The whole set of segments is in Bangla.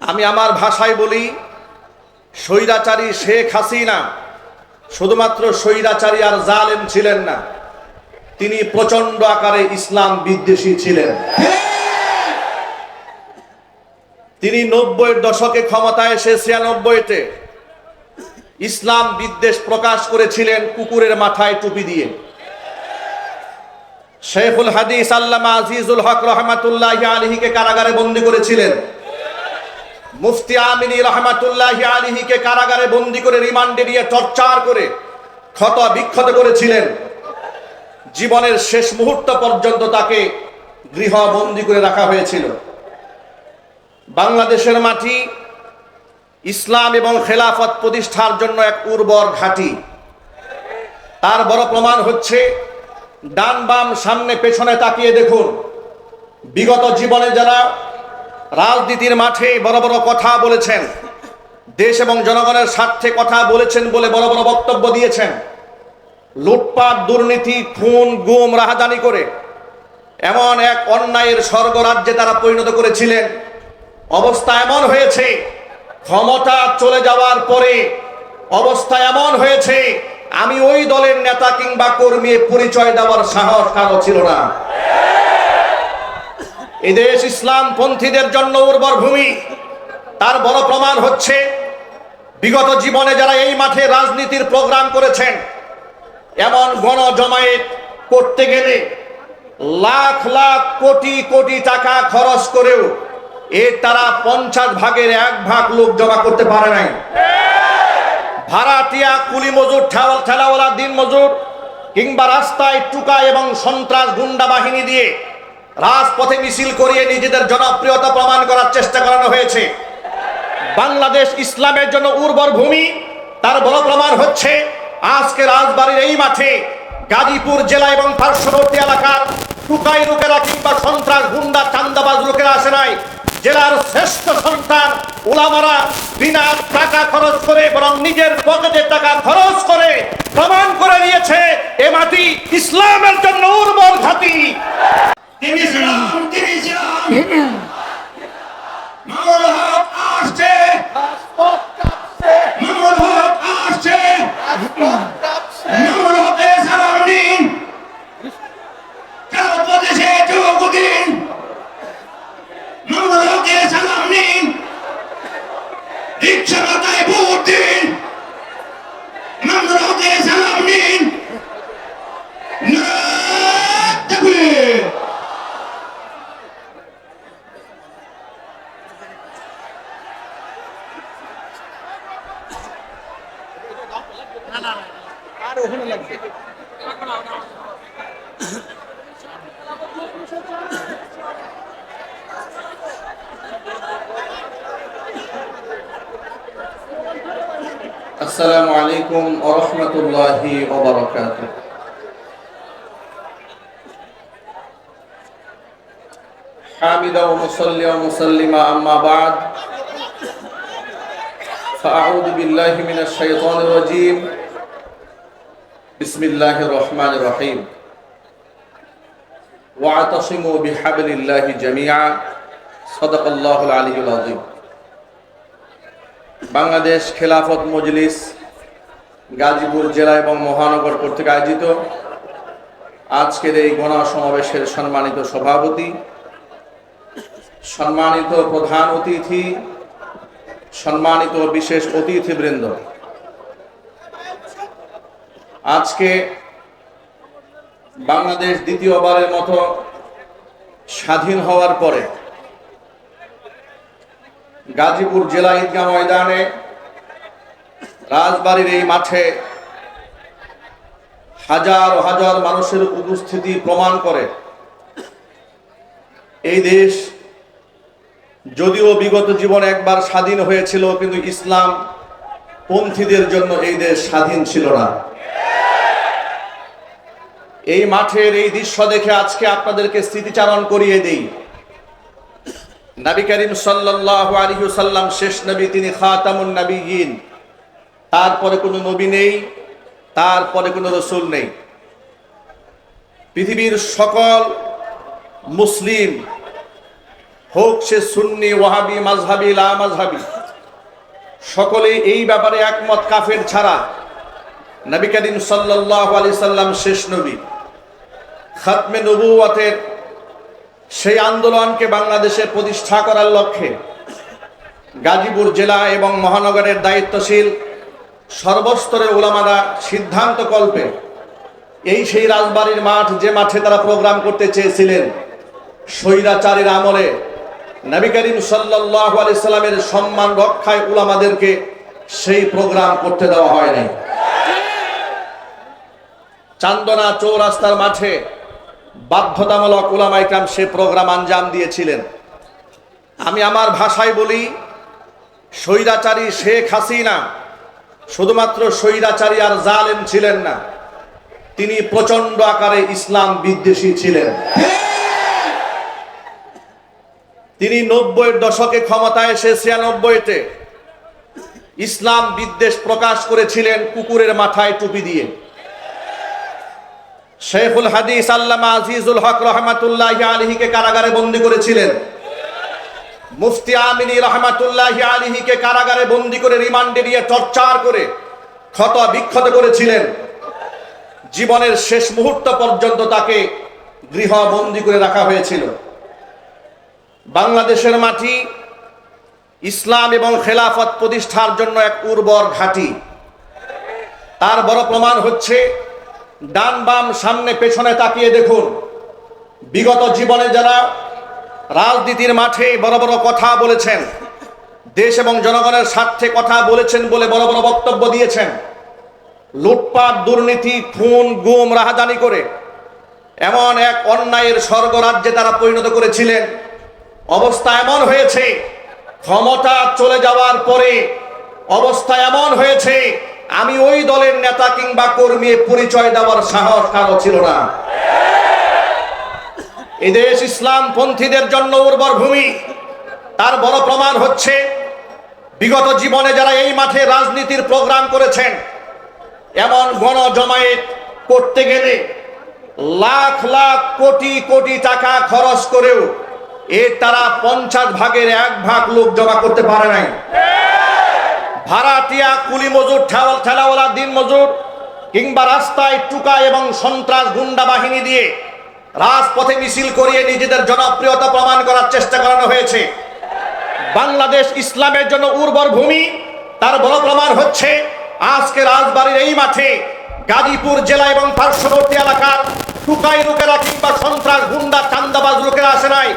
আমি আমার ভাষায় বলি, স্বৈরাচারী শেখ হাসিনা শুধুমাত্র স্বৈরাচারী আর জালেম ছিলেন না, তিনি প্রচন্ড আকারে ইসলাম বিদ্বেষী ছিলেন। তিনি 90-এর দশকে ক্ষমতায় এসে 96-তে ইসলাম বিদ্বেষ প্রকাশ করেছিলেন কুকুরের মাথায় টুপি দিয়ে। শেখুল হাদিস আল্লামা আজিজুল হক রহমাতুল্লাহি আলাইহিকে কারাগারে বন্দী করেছিলেন। মুফতি আমিনী রহমাতুল্লাহি আলাইহিকে কারাগারে বন্দী করে রিমান্ডে নিয়ে টর্চার করে ক্ষত বিক্ষত করেছিলেন। জীবনের শেষ মুহূর্ত পর্যন্ত তাকে গৃহবন্দী করে রাখা হয়েছিল। বাংলাদেশের মাটি ইসলাম এবং খেলাফত প্রতিষ্ঠার জন্য এক উর্বর ঘাঁটি। তার বড় প্রমাণ হচ্ছে, ডান বাম সামনে পেছনে তাকিয়ে দেখুন, বিগত জীবনে যারা রাজনীতির মাঠে বড় বড় কথা বলেছেন, দেশ এবং জনগণের স্বার্থে কথা বলেছেন বলে বড় বড় বক্তব্য দিয়েছেন, লুটপাট, দুর্নীতি, খুন, গুম, রাহাজানি করে এমন এক অন্যায়ের স্বর্গরাজ্যে তারা পরিণত করেছিলেন। অবস্থা এমন হয়েছে, ক্ষমতা চলে যাওয়ার পরে অবস্থা এমন হয়েছে, আমি ওই দলের নেতা কিংবা কর্মী পরিচয় দেওয়ার সাহস কারো ছিল না। এই দেশ ইসলাম পন্থীদের জন্য উর্বর ভূমি। তার বড় প্রমাণ হচ্ছে, বিগত জীবনে যারা এই মাঠে রাজনীতির প্রোগ্রাম করেছেন, এমন গণজমায়েত করতে গেলে লাখ লাখ কোটি কোটি টাকা খরচ করেও এর তারা 50 ভাগের 1 ভাগ লোক জমা করতে পারে নাই। ভাড়াটিয়া, কুলি মজুর, ঠেলাওয়ালা, দিন মজুর কিংবা রাস্তায় টুকা এবং সন্ত্রাস গুন্ডা বাহিনী দিয়ে রাজপথে মিছিল করিয়ে নিজেদের জনপ্রিয়তা প্রমাণ করার চেষ্টা করানো হয়েছে। বাংলাদেশ ইসলামের জন্য উর্বর ভূমি। তার বড় প্রমাণ হচ্ছে, আজকে রাজবাড়ির এই মাঠে গাজীপুর জেলা এবং পার্শ্ববর্তী এলাকার টুকাই লোকেরা কিংবা সন্ত্রাস গুন্ডা চান্দাবাজ লোকেরা আসে নাই। জেলার শ্রেষ্ঠ সন্তান উলামারা বিনা টাকা খরচ করে, বরং নিজের পকেটে টাকা খরচ করে প্রমাণ করে দিয়েছে এ মাটি ইসলামের জন্য উর্বর ঘাঁটি। আসসালামু আলাইকুম ওয়া রাহমাতুল্লাহি ওয়া বারাকাতুহু। হামিদা ওয়া মুসাল্লি ওয়া মুসাল্লিমা আম্মা বা'দ। ফাআউযু বিল্লাহি মিনাশ শাইতানির রাজীম। বিসমিল্লাহির রহমানির রহিম। ওয়া'তাসিমু বিহাবলিল্লাহি জামিআ। সাদাকাল্লাহুল আলিয়্যুল আযীম। বাংলাদেশ খেলাফত মজলিস গাজীপুর জেলা এবং মহানগর কর্তৃক আয়োজিত আজকের এই গণসমাবেশের সম্মানিত সভাপতি, সম্মানিত প্রধান অতিথি, সম্মানিত বিশেষ অতিথিবৃন্দ, আজকে বাংলাদেশ দ্বিতীয়বারের মতো স্বাধীন হওয়ার পরে গাজীপুর জেলা ঈদগাহ ময়দানে রাজবাড়ির এই মাঠে হাজার হাজার মানুষের উপস্থিতি প্রমাণ করে এই দেশ যদিও বিগত জীবনে একবার স্বাধীন হয়েছিল, কিন্তু ইসলাম পন্থীদের জন্য এই দেশ স্বাধীন ছিল না। এই মাঠের এই দৃশ্য দেখে আজকে আপনাদেরকে স্মৃতিচারণ করিয়ে দেই। নবী করিম সাল্লাল্লাহু আলাইহি ওয়াসাল্লাম শেষ নবী, তিনি খাতামুন নবিয়্যিন। তারপরে কোনো নবী নেই, তারপরে কোনো রাসূল নেই। পৃথিবীর সকল মুসলিম হোক সে সুন্নি, ওয়াহাবি, মাযহাবি, লা মাযহাবি, সকলেই এই ব্যাপারে একমত কাফের ছাড়া নবী করিম সাল্লাল্লাহু আলাইহি সাল্লাম শেষ নবী। খাতমে নবুয়তের সেই আন্দোলনকে বাংলাদেশে প্রতিষ্ঠা করার লক্ষ্যে গাজীপুর জেলা এবং মহানগরের দায়িত্বশীল সর্বস্তরের উলামারা সিদ্ধান্ত কল্পে সেই রাজবাড়ির মাঠ, যে মাঠে তারা প্রোগ্রাম করতে চেয়েছিলেন, স্বৈরাচারীর আমলে নবী করিম সাল্লাল্লাহু আলাইহি সাল্লামের সম্মান রক্ষায় উলামাদেরকে সেই প্রোগ্রাম করতে দেওয়া হয়নি। চান্দনা চৌরাস্তার মাঠে বাধ্যতামূলক উলামায়ে কেরাম সে প্রোগ্রাম আঞ্জাম দিয়েছিলেন। আমি আমার ভাষায় বলি, স্বৈরাচারী শেখ হাসিনা শুধুমাত্র স্বৈরাচারী আর জালেম ছিলেন না, তিনি প্রচন্ড আকারে ইসলাম বিদ্বেষী ছিলেন। তিনি 90-এর দশকে ক্ষমতায় এসে 96-তে ইসলাম বিদ্বেষ প্রকাশ করেছিলেন কুকুরের মাথায় টুপি দিয়ে। শেখুল হাদিস আল্লামা আজিজুল হক রহমাতুল্লাহি আলাইহিকে কারাগারে বন্দী করেছিলেন। মুফতি আমিনী রহমাতুল্লাহি আলাইহিকে কারাগারে বন্দী করে রিমান্ডে নিয়ে টর্চার করে ক্ষত বিক্ষত করেছিলেন। জীবনের শেষ মুহূর্ত পর্যন্ত তাকে গৃহবন্দী করে রাখা হয়েছিল। বাংলাদেশের মাটি ইসলাম এবং খেলাফত প্রতিষ্ঠার জন্য এক উর্বর ঘাঁটি। তার বড় প্রমাণ হচ্ছে, ডান বাম সামনে পেছনে তাকিয়ে দেখুন, বিগত জীবনে যারা রাজনীতির মাঠে বড় বড় কথা বলেছেন, দেশ এবং জনগণের স্বার্থে কথা বলেছেন বলে বড় বড় বক্তব্য দিয়েছেন, লুটপাট, দুর্নীতি, খুন, গুম, রাহাজানি করে এমন এক অন্যায়ের স্বর্গরাজ্যে তারা পরিণত করেছিলেন। অবস্থা এমন হয়েছে, ক্ষমতা চলে যাওয়ার পরে অবস্থা এমন হয়েছে, আমি ওই দলের নেতা কিংবা কর্মী পরিচয় দেওয়ার সাহস কারো ছিল না। এদেশ ইসলাম পন্থীদের জন্য উর্বর ভূমি। তার বড় প্রমাণ হচ্ছে, বিগত জীবনে যারা এই মাঠে রাজনীতির প্রোগ্রাম করেছেন, এমন গণজমায়েত করতে গেলে লাখ লাখ কোটি কোটি টাকা খরচ করেও তারা 50 ভাগের 1 ভাগ লোক জমা করতে পারে নাই। ভাড়াটিয়া, কুলি মজুর, ঠেলাওয়ালা, দিন মজুর কিংবা রাস্তায় টুকা এবং সন্ত্রাস গুন্ডা বাহিনী দিয়ে রাজপথে মিছিল করিয়ে নিজেদের জনপ্রিয়তা প্রমাণ করার চেষ্টা করানো হয়েছে। বাংলাদেশ ইসলামের জন্য উর্বর ভূমি। তার বড় প্রমাণ হচ্ছে, আজকে রাজবাড়ির এই মাঠে গাজীপুর জেলা এবং পার্শ্ববর্তী এলাকার টুকাই লোকেরা কিংবা সন্ত্রাস গুন্ডা চান্দাবাজ লোকেরা আসে নাই।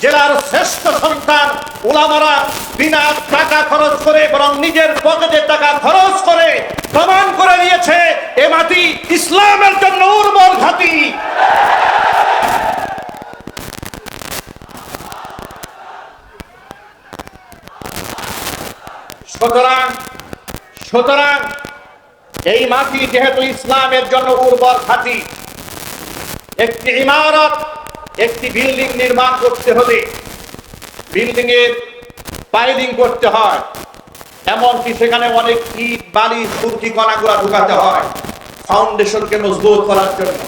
জেলার শ্রেষ্ঠ সন্তান উলামারা বিনা টাকা খরচ করে, বরং নিজের পকেটে টাকা খরচ করে প্রমাণ করে দিয়েছে এ মাটি ইসলামের জন্য উর্বর ঘাঁটি। সুতরাং এই মাটি যেহেতু ইসলামের জন্য উর্বর ঘাঁটি, একটি ইমারত, একটি বিল্ডিং নির্মাণ করতে হলে বিল্ডিং এর পাইলিং করতে হয়, এমনকি সেখানে অনেক ইট, বালি, সুরকি, কণাগুলা ঢুকাতে হয় ফাউন্ডেশনকে মজবুত করার জন্য।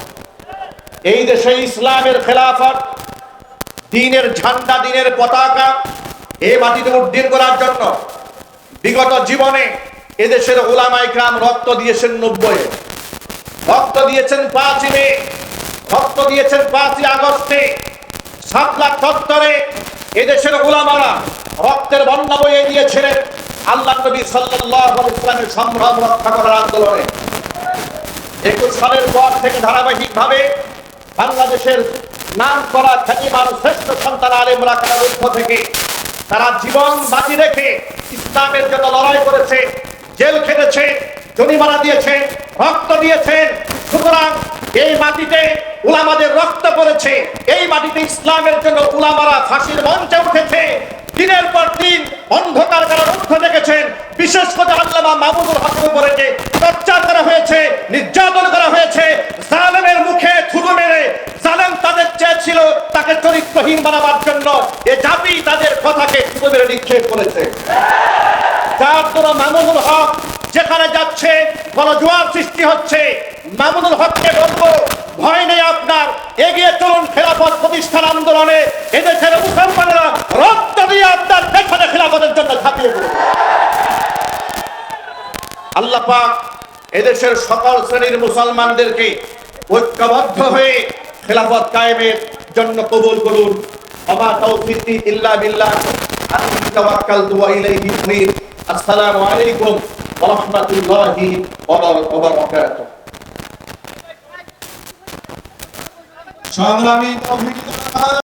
এই দেশে ইসলামের খেলাফত, দ্বীনের ঝান্ডা, দ্বীনের পতাকা এই মাটিতে উড্ডীন করার জন্য বিগত জীবনে এদেশের উলামায়ে কেরাম রক্ত দিয়েছেন। 90-এ রক্ত দিয়েছেন, 5 মে রক্ত দিয়েছেন, 5 আগস্টে শাপলা চত্বরে এদেশের উলামারা রক্তের বন্যা বইয়ে দিয়েছিলেন আল্লাহর নবী সাল্লাল্লাহু আলাইহি ওয়াসাল্লামের সম্ভ্রম রক্ষা করার আন্দোলনে। 21 সালের পর থেকে ধারাবাহিকভাবে বাংলাদেশের নাম করা খ্যাতিমান শ্রেষ্ঠ সন্তান আলেমরা কারারুদ্ধ থেকে তারা জীবন বাজি রেখে ইসলামের জন্য লড়াই করেছে, জেল খেটেছে, জরিমানা দিয়েছে, রক্ত দিয়েছেন। সুতরাং এই মাটিতে উলামাদের রক্ত পড়েছে, এই মাটিতে ইসলামের জন্য উলামারা ফাঁসির মঞ্চে উঠেছে, দিনের পর দিন অন্ধকার কারারুদ্ধ দেখেছেন। বিশেষ করে আল্লামা মাহমুদুল হকের উপরে যে টর্চার করা হয়েছে, নির্যাতন করা হয়েছে, জালেমের মুখে থুতু মেরে জালেম তাদের চেয়েছিল তাকে চরিত্রহীন বানাবার জন্য, এ জাতি তাদের কথাকে থুতু মেরে নিক্ষেপ করেছে। যার জন্য মাহমুদুল হক যেখানে যাচ্ছে গণজোয়ার সৃষ্টি হচ্ছে। মামুনুল হককে বলবো, ভয় নেই আপনার, এগিয়ে চলুন খেলাফত প্রতিষ্ঠান আন্দোলনে। এদেশের মুসলমানেরা রক্ত দিয়ে আপনার পেছনে খেলাফতের জন্য ঝাঁপিয়ে পড়বে। আল্লাহ পাক এদেশের সকল শ্রেণীর মুসলমানদেরকে ঐক্যবদ্ধ হয়ে খেলাফত কায়েমের জন্য কবুল করুন। ওয়া তাওফীকি ইল্লা বিল্লাহ, আলাইহি তাওয়াক্কালতু ওয়া ইলাইহি উনীব। আসসালামু আলাইকুম ওয়া রাহমাতুল্লাহি ওয়া বারাকাতুহু। সংগ্রামী তৌহিদি